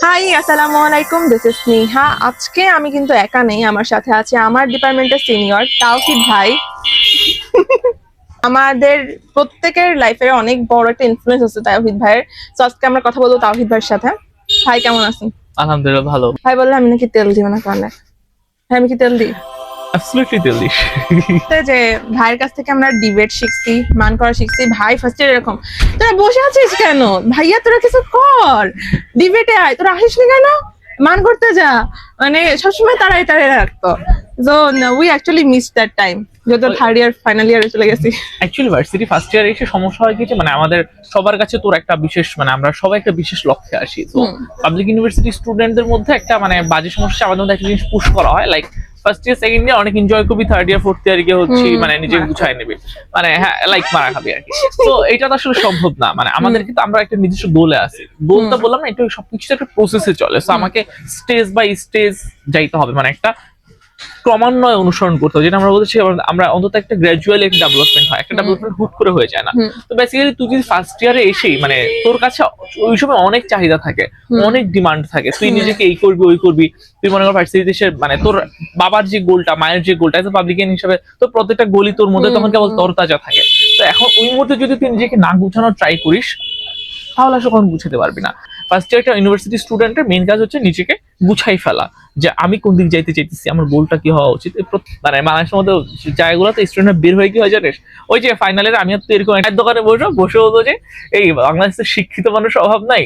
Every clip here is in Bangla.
হাই, আসসালামু আলাইকুম। This is Sneha. আজকে আমি কিন্তু একা নেই, আমার সাথে আছে আমার ডিপার্টমেন্টের সিনিয়র তাওহিদ ভাই। আমাদের প্রত্যেকের লাইফের অনেক বড় একটা ইনফ্লুয়েন্স আছে তাওহিদ ভাইয়ের। তো আজকে আমরা কথা বলবো তাওহিদ ভাইয়ের সাথে। ভাই কেমন আছেন? আলহামদুলিল্লাহ ভালো। ভাই বললে আমি নাকি তেল দিব না কারণে। হ্যাঁ, আমি কি তেল দিই? অ্যাবসলিউটলি দিল্লি। যে ভাইয়ের কাছ থেকে আমরা ডিবেট শিখছি, মান করা শিখছি। ভাই ফার্স্ট ইয়ার এরকম, তোরা বসে আছিস কেন ভাইয়া, তোরা কিছু কর, ডিবেটে আয়, তোরা আসিস নি কেন, মান করতে যা। মানে সবসময় তারাই তারাই রাখতো। So we actually miss that time, যত থার্ড ইয়ার ফাইনাল ইয়ারে চলে গেছি। অ্যাকচুয়ালি ভার্সিটি ফার্স্ট ইয়ারে এসে সমস্যা হয় কি যে আমাদের সবার কাছে তোর একটা বিশেষ আমরা সবাই একটা বিশেষ লক্ষ্যে আসি। তো পাবলিক ইউনিভার্সিটি স্টুডেন্টদের মধ্যে একটা বাজে সমস্যা, আমাদের মধ্যে একটা জিনিস পুশ করা হয়, like first year second year অনেক এনজয় করবি, থার্ড ইয়ার ফোর্থ ইয়ার গিয়ে হচ্ছে নিজেকে গুছায় নেবে, হ্যাঁ লাইক মারা খাবি আর কি। তো এটা তো আসলে সম্ভব না। আমাদের কিন্তু আমরা একটা নিজস্ব গোলে আছি। গোলটা বললাম না, একটু সবকিছু একটা প্রসেসে চলে। তো আমাকে স্টেজ বাই স্টেজ যাইতে হবে, একটা ক্রমান্বয়ে অনুসরণ করতে হবে, যেটা আমরা বলছি আমরা অন্তত একটা গ্র্যাজুয়ালি একটা ডেভেলপমেন্ট হয়, একটা ডেভেলপমেন্ট হুট করে হয়ে যায় না। তো বেসিক্যালি তুই যদি ফার্স্ট ইয়ারে এসেই তোর কাছে ওই সময় অনেক চাহিদা থাকে, অনেক ডিমান্ড থাকে, তুই নিজেকে এই করবি ওই করবি। তুই মনে কর ভার্সিটিতে এসে তোর বাবার যে গোলটা, মায়ের যে গোলটা, তো পাবলিকান হিসাবে তো প্রত্যেকটা গোলই তোর মধ্যে তখন কেবল তরতাজা থাকে। তো এখন ওই মুহূর্তে যদি তুই নিজেকে না গুছানোর ট্রাই করিস, তাহলে আসলে কখন গুছাতে পারবি না। ফার্স্ট ইয়ার একটা ইউনিভার্সিটি স্টুডেন্টের মেইন কাজ হচ্ছে নিজেকে গুছাই ফেলা, যে আমি কোন দিক যাইতে চাইতেছি, আমার গোলটা কি হওয়া উচিত। বাংলাদেশের মধ্যে জায়গাগুলোতে স্টুডেন্ট বের হয়ে কি হয় জানিস, ওই যে ফাইনালের আমি তো এরকম একটা দোকানে বসে হতো যে এই বাংলাদেশের শিক্ষিত মানুষের অভাব নাই,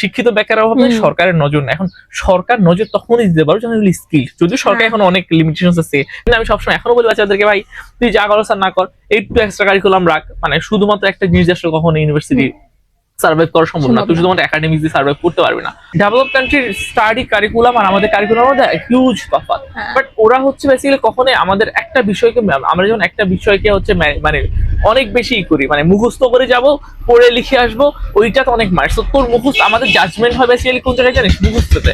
শিক্ষিত বেকারের অভাব নাই, সরকারের নজর নাই। এখন সরকার নজর তখনই দিতে পারো যখন স্কিল, যদিও সরকার এখন অনেক লিমিটেশন আছে। কিন্তু আমি সবসময় এখনো বলি বাচ্চাদেরকে, ভাই তুই যা করো স্যার না কর, একটু এক্সট্রা কারিকুলাম রাখ। শুধুমাত্র একটা জিনিস আসলে কখনো ইউনিভার্সিটি সার্ভাইভ করা সম্ভব না, তুই শুধুমাত্র একাডেমিক দিয়ে সার্ভাইভ করতে পারবি না। ডেভেলপ কান্ট্রির স্টাডি কারিকুলাম আর আমাদের কারিকুলামের মধ্যে হিউজ তফাৎ। বাট ওরা হচ্ছে বেসিক্যালি কখনোই আমাদের একটা বিষয়কে, আমরা যখন একটা বিষয়কে হচ্ছে অনেক বেশি করি, মুখস্থ করে যাব, পড়ে লিখে আসবো, ওইটা তো অনেক মার্কস। তো তোর মুখস্থ, আমাদের জাজমেন্ট হয় বেসিক্যালি কোন জায়গায় জানিস, মুখস্থতে।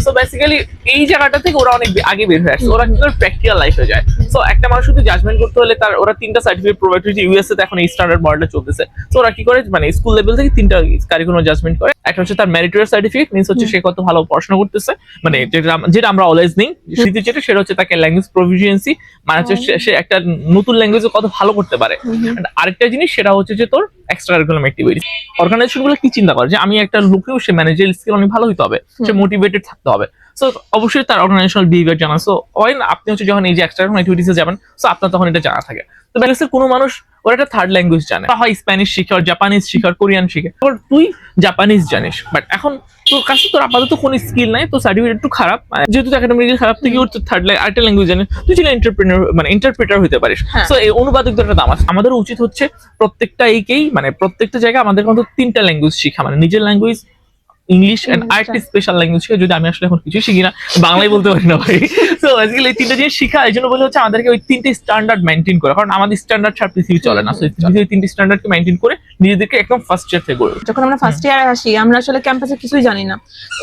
সো বেসিক্যালি এই জায়গাটা থেকে ওরা অনেক আগে বের হয়ে আসছে, ওরা কি করে প্র্যাকটিক্যাল লাইফে যায়। সো একটা মানুষ যদি জাজমেন্ট করতে হলে তার ওরা 3টা সার্টিফিকেট প্রোভাইড করেছে। ইউএসএ তে এখন এই স্ট্যান্ডার্ড মডেলটা চলতেছে। সো ওরা কি করে, স্কুল লেভেল থেকে 3টা কারিকুলাম জাজমেন্ট করে। একটা হচ্ছে তার মেরিটোরিয়াস সার্টিফিকেট, মিন্স হচ্ছে সে কত ভালো পড়াশোনা করতেছে, যেটা আমরা অলওয়েজ নিই। দ্বিতীয় সেটা হচ্ছে তাকে ল্যাঙ্গুয়েজ প্রফিসিয়েন্সি, হচ্ছে সে একটা নতুন ল্যাঙ্গুয়েজে কত ভালো করতে পারে। আরেকটা জিনিস সেটা হচ্ছে যে তোর এক্সট্রা কারিকুলাম অ্যাক্টিভিটিস। অর্গানাইজেশন গুলো কি চিন্তা করে যে আমি একটা লোকেও, সে ম্যানেজারিয়াল স্কিল অনেক ভালো হতে হবে, সে মোটিভেটেড থাকতে হবে। সো অবশ্যই তার অর্গানাইজেশনাল বিহেভিয়ার জানা। সো হয় না, আপনি হচ্ছে যখন এই যে এক্সট্রা অ্যাক্টিভিটিসে যাবেন, সো আপনার তখন এটা জানা থাকে। তো ব্যালেন্সের কোনো মানুষ ওরা একটা থার্ড ল্যাঙ্গুয়েজ জানে, হয় স্প্যানিশ শিখে, আর জাপানিজ শিখে, আর কোরিয়ান শিখে। তুই জাপানিজ জানিস, বাট এখন তোর কাছে তোর আপাতত কোনো স্কিল নাই, তোর সার্টিফিকেট একটু খারাপ, যেহেতু একাডেমিক্যালি খারাপ থেকে ওর থার্ড আরেকটা ল্যাঙ্গুয়েজ জানিস, তুই ছিল ইন্টারপ্রেটার হতে পারিস। সো এই অনুবাদক একটা দাম আছে। আমাদের উচিত হচ্ছে প্রত্যেকটা এইকেই, প্রত্যেকটা জায়গায় আমাদের কিন্তু 3টা ল্যাঙ্গুয়েজ শিখা, নিজের ল্যাঙ্গুয়েজ, ইংলিশ এন্ড আরেকটি স্পেশাল ল্যাঙ্গুয়েজ শিখে। যদি আমি আসলে এখন কিছু শিখি না, বাংলাই বলতে পারি না ভাই। তো বেসিক্যালি এই 3টা জিনিস শিখা, এই জন্য বলে হচ্ছে আমাদেরকে ওই 3টে স্ট্যান্ডার্ড মেনটেন করা, কারণ আমাদের স্ট্যান্ডার্ড ছাড়া পৃথিবী চলে না। সো এই 3টে স্ট্যান্ডার্ডকে মেনটেন করে নিজেদেরকে একদম ফার্স্ট ইয়ার থেকে গড়ে। যখন আমরা ফার্স্ট ইয়ারে আসি, আমরা আসলে ক্যাম্পাসে কিছুই জানি না।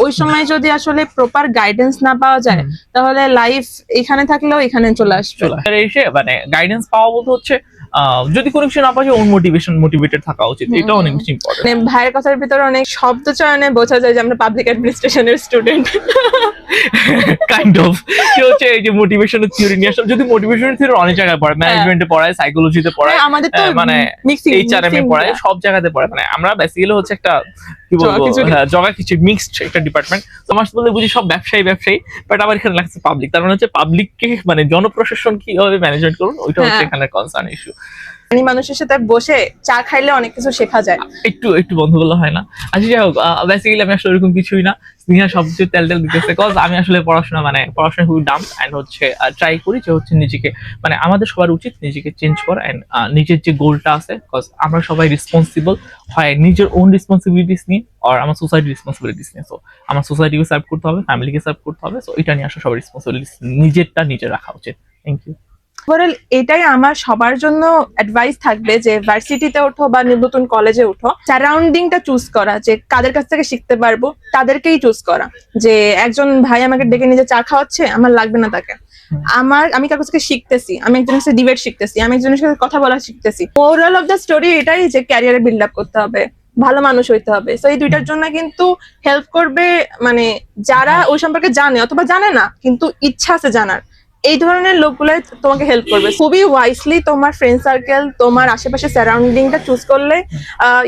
ওই সময় যদি আসলে প্রপার গাইডেন্স না পাওয়া যায়, তাহলে লাইফ এখানে থাকলেও এখানে চলে আসবে। এসে গাইডেন্স পাওয়া বলতে হচ্ছে যদি কোনো কিছু না পাওয়া যায়, ওন মোটিভেটেড থাকা উচিত, এটা অনেক বেশি ইম্পর্টেন্ট। ভাইয়ের কথার ভিতরে অনেক শব্দ চয়নে বোঝা যায় যে আমরা পাবলিক অ্যাডমিনিস্ট্রেশনের স্টুডেন্ট। কাইন্ড অফ কি হচ্ছে এই যে মোটিভেশনের থিওরি নিয়ে আসলে, যদি মোটিভেশনের থিওরি অনেক জায়গায় পড়ে, ম্যানেজমেন্টে পড়ায়, সাইকোলজিতে পড়ায়, আমাদের তো এইচআরএম এ পড়ায়, সব জায়গাতে পড়ে। আমরা বেসিক্যালি হচ্ছে একটা কি বলবো, জগা কিছু মিক্সড একটা ডিপার্টমেন্ট। তোমার বলতে বুঝি সব ব্যবসায়ী, বাট আবার এখানে লাগছে পাবলিক। তার মানে হচ্ছে পাবলিককে জনপ্রশাসন কিভাবে ম্যানেজমেন্ট করুন, ওইটা হচ্ছে এখানে কনসার্ন ইস্যু। মানুষের সাথে বসে চা খাইলে অনেক কিছু শেখা যায়, একটু বন্ধ করলে হয় না। আচ্ছা যাই হোক, বেসিক্যালি আমি আসলে ওরকম কিছুই না। স্নেহা সবকিছু তেল দিতেছে, কজ আমি আসলে পড়াশোনা খুবই ডাম, এন্ড হচ্ছে ট্রাই করি যে হচ্ছে নিজেকে, আমাদের সবার উচিত নিজেকে চেঞ্জ করা, এন্ড নিজের যে গোলটা আছে, কজ আমরা সবাই রেসপন্সিবল, হয় নিজের ওন রেসপন্সিবিলিটিস নিয়ে, আর আমার সোসাইটির রেসপন্সিবিলিটিস নিয়ে। সো আমার সোসাইটিকে সার্ভ করতে হবে, ফ্যামিলিকে সার্ভ করতে হবে। সো এটা নিয়ে আসলে সবার রেসপন্সিবিলিটিস নিজেরটা নিজে রাখা উচিত। Thank you. ওভারঅল এটাই আমার সবার জন্য অ্যাডভাইস থাকবে, যে ভার্সিটিতে ওঠো বা নতুন কলেজে ওঠো, সারাউন্ডিংটা চুজ করা, যে কাদের কাছ থেকে শিখতে পারবো তাদেরকেই চুজ করা। যে একজন ভাই আমাকে ডেকে নিজে চা খাওয়াচ্ছে, আমার লাগবে না তাকে। আমি কার কাছ থেকে শিখতেছি, আমি একজনের সাথে ডিবেট শিখতেছি, আমি একজনের সাথে কথা বলা শিখতেছি। ওভারঅল অফ দ্য স্টোরি এটাই যে ক্যারিয়ারে বিল্ড আপ করতে হবে, ভালো মানুষ হইতে হবে। তো এই দুইটার জন্য কিন্তু হেল্প করবে, মানে যারা ওই সম্পর্কে জানে অথবা জানে না কিন্তু ইচ্ছা আছে জানার, এই ধরনের লোকগুলাই তোমাকে হেল্প করবে। খুবই ওয়াইসলি তোমার ফ্রেন্ড সার্কেল, তোমার আশেপাশে সারাউন্ডিংটা চুজ করলে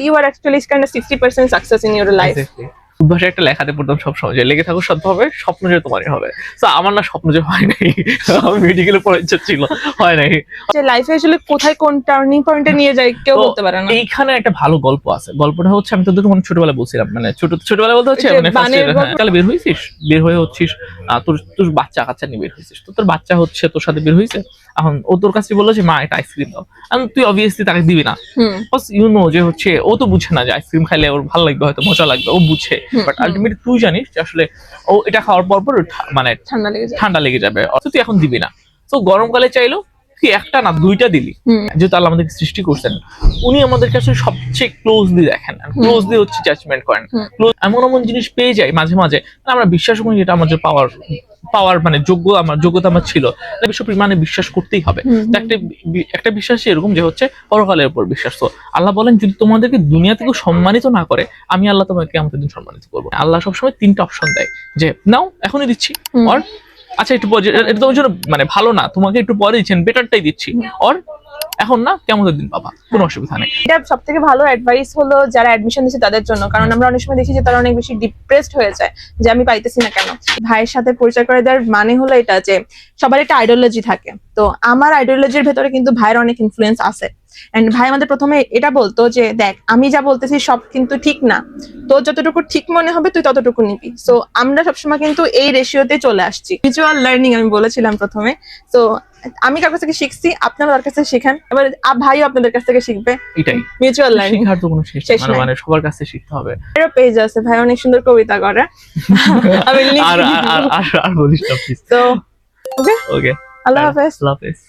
you are actually kind of 60% success in your life. উদ্ভাসে একটা লেখাতে পড়তাম সবসময় যে লেগে থাকো সৎভাবে, স্বপ্ন যে তোমারই হবে। তো আমার না স্বপ্ন যে হয় নাই, আমি মেডিকেলে পড়ার ইচ্ছা ছিল, হয় নাই। যে লাইফে আসলে কোথায় কোন টার্নিং পয়েন্টে নিয়ে যায় কেউ তো বলতে পারে না। এইখানে একটা ভালো গল্প আছে। গল্পটা হচ্ছে, আমি তোদের মনে ছোটবেলায় বলছিলাম, মানে ছোটবেলা বলতে হচ্ছে ওই যে মানে first বানের year, গল্প। কালে বের হয়েছিস, বের হয়ে হচ্ছিস, তোর তোর বাচ্চা কাচ্চা নিয়ে বের হয়েছিস, তো তোর বাচ্চা হচ্ছে তোর সাথে বের হয়েছে, এখন ও তোর কাছে বললো যে মা একটা আইসক্রিম দাও, এখন তুই অবভিয়াসলি তাকে দিবি না, ইউ নো যে হচ্ছে ও তো বুঝে না যে আইসক্রিম খাইলে ওর ভালো লাগবে, হয়তো মজা লাগবে, ও বুঝে, বাট আলটিমেটলি তুই জানিস যে আসলে ও এটা খাওয়ার পর পর মানে ঠান্ডা লেগে যাবে, অথচ তুই এখন দিবি না। তো গরমকালে চাইলো তুই একটা না দুইটা দিলি, যেহেতু আল্লাহ আমাদেরকে সৃষ্টি করছেন, উনি আমাদেরকে আসলে সবচেয়ে ক্লোজলি দেখেন, ক্লোজলি হচ্ছে জাজমেন্ট করেন। এমন এমন জিনিস পেয়ে যাই মাঝে মাঝে, আমরা বিশ্বাস করি যেটা আমাদের পাওয়ার মানে যোগ্যতা আমার ছিল, বিশ্ব পরিমাণে বিশ্বাস করতেই হবে। তো একটা বিশ্বাস এরকম যে হচ্ছে পরকালের উপর বিশ্বাস। তো আল্লাহ বলেন যদি তোমাদেরকে দুনিয়া থেকে সম্মানিত না করে, আমি আল্লাহ তোমাকে আমাদের দিন সম্মানিত করবো। আল্লাহ সবসময় তিনটা অপশন দেয় যে নাও এখনই দিচ্ছি, আর আচ্ছা একটু পরে, এটা তোমার জন্য মানে ভালো না, তোমাকে একটু পরে দিচ্ছেন, বেটারটাই দিচ্ছি, আর এখন না কেমন দিন পাবা, কোনো অসুবিধা নেই। এটা সব থেকে ভালো অ্যাডভাইস হলো যারা অ্যাডমিশন দিচ্ছে তাদের জন্য, কারণ আমরা অনেক সময় দেখি যে তারা অনেক বেশি ডিপ্রেসড হয়ে যায় যে আমি পাইতেছি না কেন। ভাইয়ের সাথে পরিচয় করে দেওয়ার মানে হলো এটা যে সবার একটা আইডিওলজি থাকে, তো আমার আইডিওলজির ভেতরে কিন্তু ভাইয়ের অনেক ইনফ্লুয়েন্স আছে। এন্ড ভাই আমাদের প্রথমে এটা বলতো যে দেখ আমি যা বলতেছি সব কিন্তু ঠিক না, তো যতটুকু ঠিক মনে হবে তুই ততটুকু নিবি। সো আমরা সবসময় কিন্তু এই রেশিওতে চলে আসছি। মিউচুয়াল লার্নিং আমি বলেছিলাম প্রথমে। তো আমি কার কাছ থেকে শিখছি, আপনারা তার কাছ থেকে শিখেন, এবার ভাইও আপনাদের কাছ থেকে শিখবে। এটাই মিউচুয়াল লার্নিং, শেখার তো কোনো শেষ শেষ নেই, নাই। মানে সবার কাছে শিখতে হবে। এর পেজ আছে, ভাই অনেক সুন্দর কবিতা করে। আমি লিখি। আর বলিস না প্লিজ। তো ওকে, ওকে, আল্লাহ হাফেজ। আল্লাহ হাফেজ।